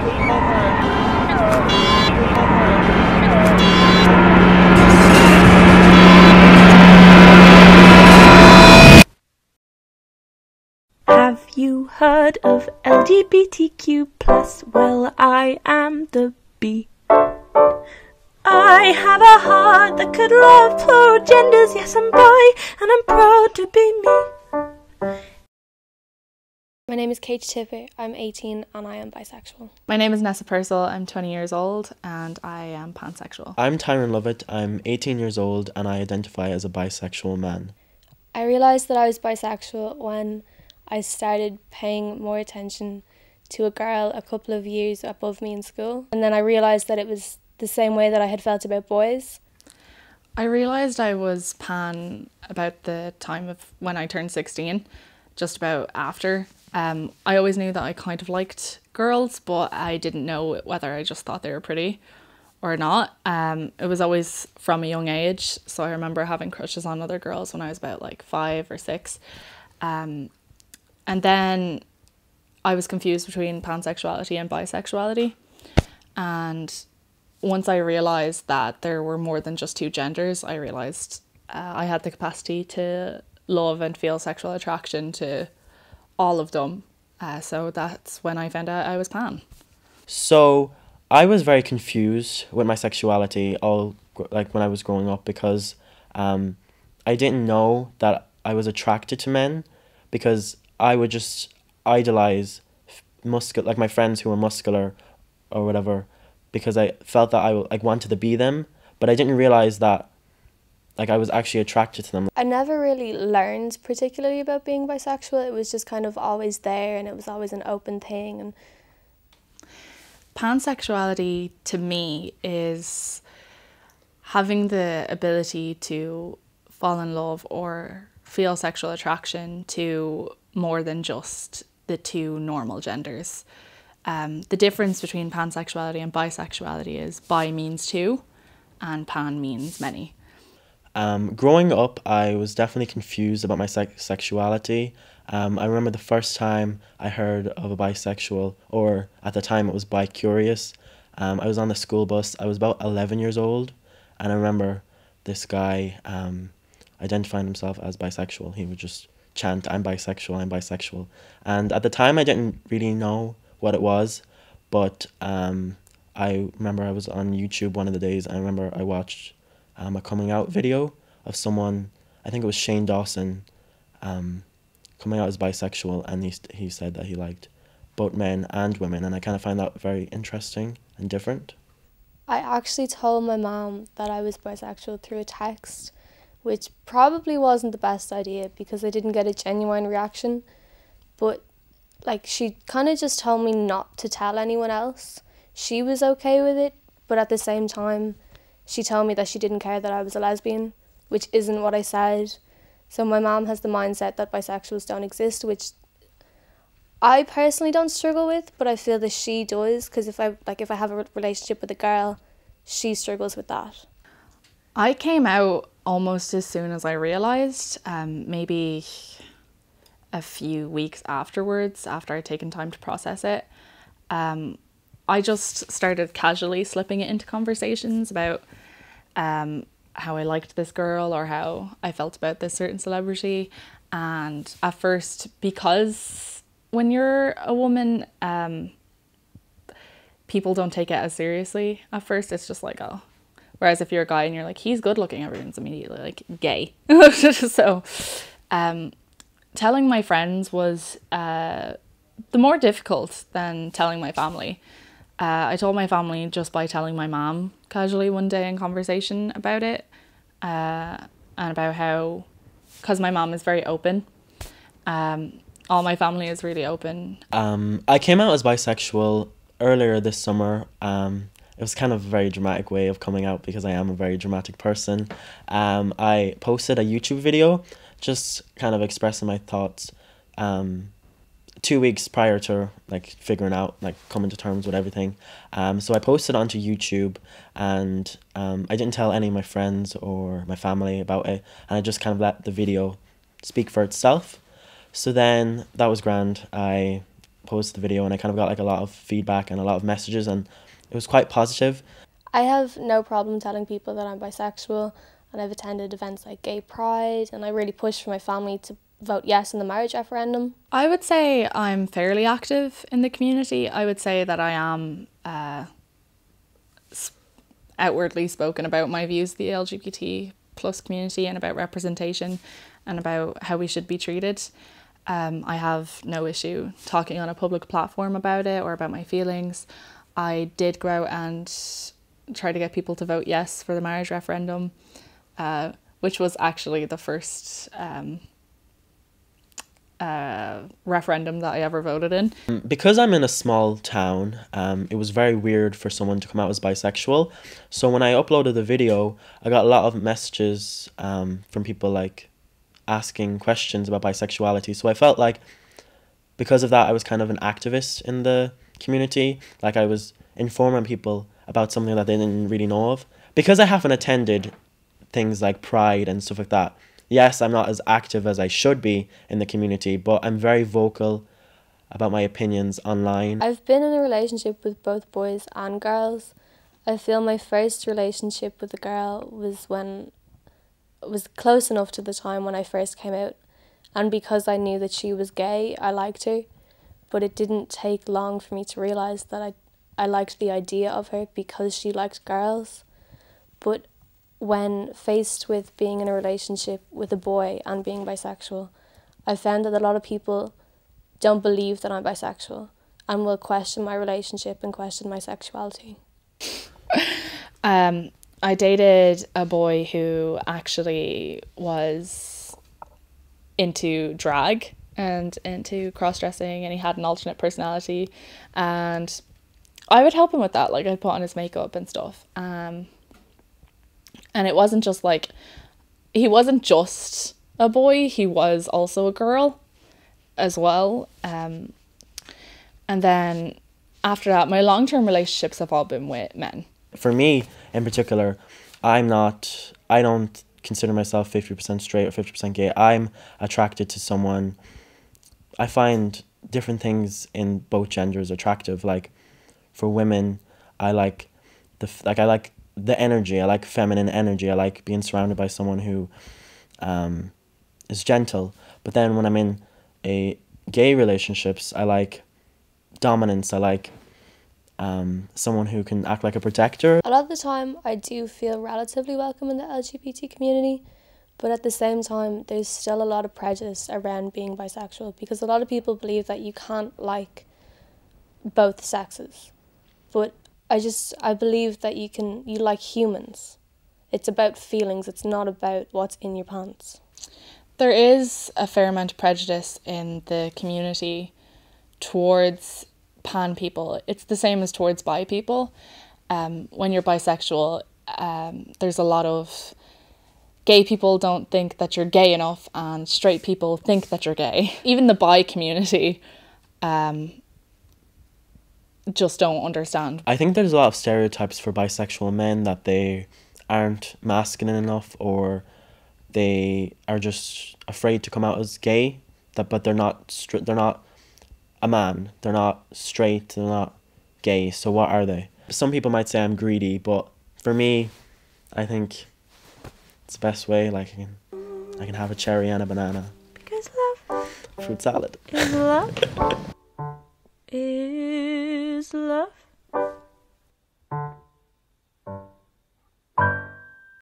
Have you heard of LGBTQ+? Well, I am the B. I have a heart that could love plural genders. Yes, I'm bi, and I'm proud to be me. My name is Kate Tipper, I'm 18 and I am bisexual. My name is Nessa Purcell, I'm 20 years old and I am pansexual. I'm Tyron Lovett, I'm 18 years old and I identify as a bisexual man. I realised that I was bisexual when I started paying more attention to a girl a couple of years above me in school. And then I realised that it was the same way that I had felt about boys. I realised I was pan about the time of when I turned 16, just about after. I always knew that I kind of liked girls, but I didn't know whether I just thought they were pretty or not. It was always from a young age, so I remember having crushes on other girls when I was about like 5 or 6. And then I was confused between pansexuality and bisexuality. And once I realised that there were more than just two genders, I realised I had the capacity to love and feel sexual attraction to all of them. So that's when I found out I was pan. So I was very confused with my sexuality like when I was growing up, because I didn't know that I was attracted to men, because I would just idolize like my friends who were muscular or whatever, because I felt that I wanted to be them, but I didn't realize that like I was actually attracted to them. I never really learned particularly about being bisexual. It was just kind of always there and it was always an open thing. And pansexuality to me is having the ability to fall in love or feel sexual attraction to more than just the two normal genders. The difference between pansexuality and bisexuality is bi means two and pan means many. Growing up, I was definitely confused about my sexuality. I remember the first time I heard of a bisexual, or at the time it was bi-curious. I was on the school bus. I was about 11 years old, and I remember this guy identifying himself as bisexual. He would just chant, "I'm bisexual, I'm bisexual." And at the time I didn't really know what it was, but I remember I was on YouTube one of the days, and I remember I watched a coming out video of someone, I think it was Shane Dawson, coming out as bisexual, and he said that he liked both men and women, and I kind of find that very interesting and different. I actually told my mom that I was bisexual through a text, which probably wasn't the best idea because I didn't get a genuine reaction, but like she kind of just told me not to tell anyone else. She was okay with it, but at the same time she told me that she didn't care that I was a lesbian, which isn't what I said. So my mom has the mindset that bisexuals don't exist, which I personally don't struggle with, but I feel that she does, because if I have a relationship with a girl, she struggles with that. I came out almost as soon as I realised, maybe a few weeks afterwards, after I'd taken time to process it. I just started casually slipping it into conversations about how I liked this girl or how I felt about this certain celebrity. And at first, because when you're a woman, people don't take it as seriously. At first, it's just like, oh. Whereas if you're a guy and you're like, he's good looking, everyone's immediately like, gay. So telling my friends was the more difficult than telling my family. I told my family just by telling my mom casually one day in conversation about it, and about how, because my mom is very open, all my family is really open. I came out as bisexual earlier this summer. It was kind of a very dramatic way of coming out because I am a very dramatic person. I posted a YouTube video just kind of expressing my thoughts 2 weeks prior to like figuring out, like coming to terms with everything. So I posted onto YouTube, and I didn't tell any of my friends or my family about it, and I just kind of let the video speak for itself. So then that was grand. I posted the video, and I kind of got like a lot of feedback and a lot of messages, and it was quite positive. I have no problem telling people that I'm bisexual, and I've attended events like Gay Pride, and I really push for my family to vote yes in the marriage referendum. I would say I'm fairly active in the community. I would say that I am outwardly spoken about my views of the LGBT plus community and about representation and about how we should be treated. I have no issue talking on a public platform about it or about my feelings. I did go out and try to get people to vote yes for the marriage referendum, which was actually the first referendum that I ever voted in. Because I'm in a small town, it was very weird for someone to come out as bisexual. So when I uploaded the video, I got a lot of messages from people like asking questions about bisexuality. So I felt like because of that, I was kind of an activist in the community. Like I was informing people about something that they didn't really know of. Because I haven't attended things like Pride and stuff like that, yes, I'm not as active as I should be in the community, but I'm very vocal about my opinions online. I've been in a relationship with both boys and girls. I feel my first relationship with a girl was when it was close enough to the time when I first came out, and because I knew that she was gay, I liked her, but it didn't take long for me to realise that I liked the idea of her because she liked girls. But when faced with being in a relationship with a boy and being bisexual, I found that a lot of people don't believe that I'm bisexual and will question my relationship and question my sexuality. I dated a boy who actually was into drag and into cross-dressing, and he had an alternate personality, and I would help him with that. Like, I'd put on his makeup and stuff. And it wasn't just like, he wasn't just a boy, he was also a girl as well. And then after that, my long-term relationships have all been with men. For me, in particular, I don't consider myself 50% straight or 50% gay. I'm attracted to someone. I find different things in both genders attractive. Like, for women, I like the energy. I like feminine energy. I like being surrounded by someone who is gentle. But then when I'm in a gay relationships, I like dominance. I like someone who can act like a protector. A lot of the time, I do feel relatively welcome in the LGBT community, but at the same time, there's still a lot of prejudice around being bisexual because a lot of people believe that you can't like both sexes. But I believe that you like humans. It's about feelings, it's not about what's in your pants. There is a fair amount of prejudice in the community towards pan people. It's the same as towards bi people. When you're bisexual, there's a lot of gay people don't think that you're gay enough, and straight people think that you're gay. Even the bi community just don't understand. I think there's a lot of stereotypes for bisexual men, that they aren't masculine enough, or they are just afraid to come out as gay. But they're not they're not a man. They're not straight. They're not gay. So what are they? Some people might say I'm greedy, but for me, I think it's the best way. Like I can have a cherry and a banana. Because love Fruit salad. is love is love.